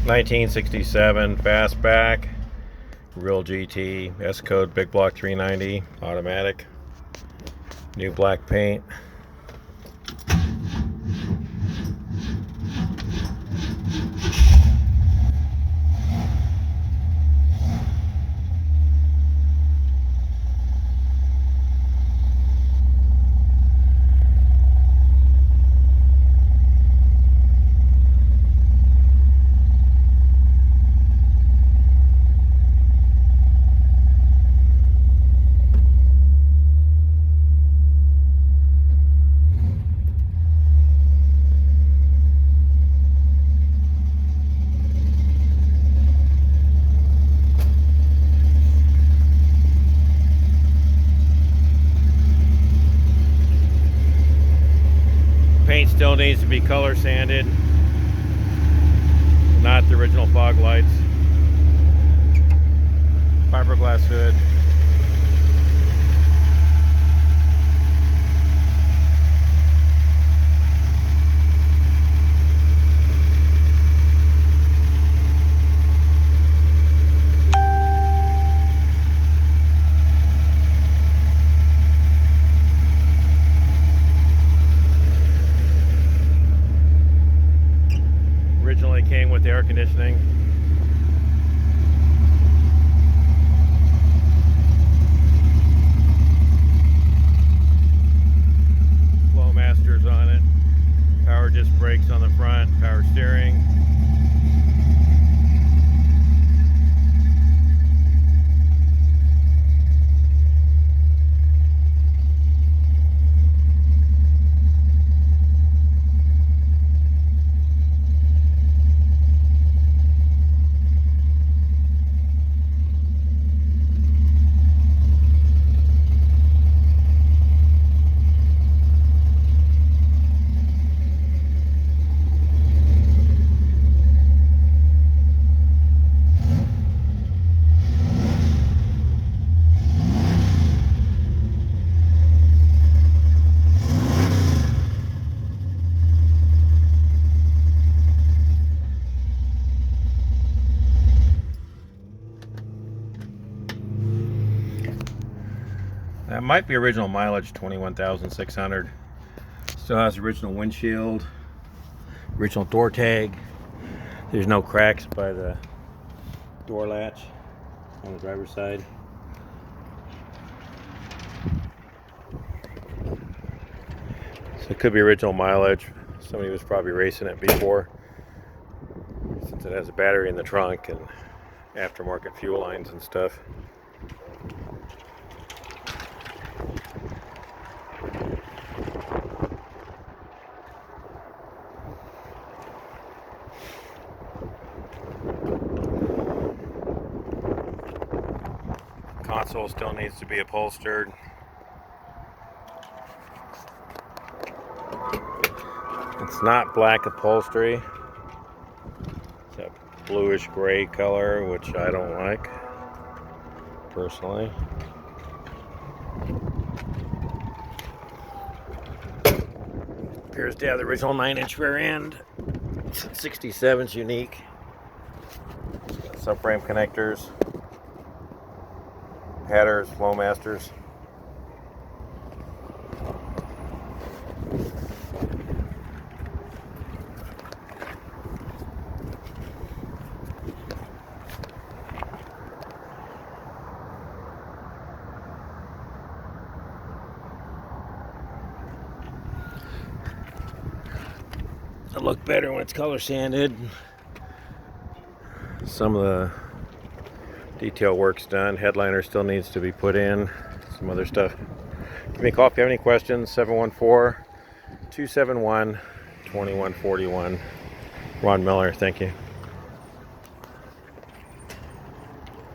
1967 Fastback, real GT, S code, big block 390, automatic, new black paint. Paint still needs to be color sanded, not the original fog lights. Fiberglass hood. Originally came with air conditioning. Flowmasters on it. Power disc brakes on the front, power steering. That might be original mileage, 21,600. Still has original windshield, original door tag. There's no cracks by the door latch on the driver's side. So it could be original mileage. Somebody was probably racing it before, since it has a battery in the trunk and aftermarket fuel lines and stuff. Console still needs to be upholstered. It's not black upholstery. It's a bluish gray color, which I don't like personally. Appears to have the original 9-inch rear end. 67's unique. Subframe connectors. Headers, Flowmasters. It'll look better when it's color sanded. Some of the detail work's done. Headliner still needs to be put in. Some other stuff. Give me a call if you have any questions. 714-271-2141. Ron Miller, thank you.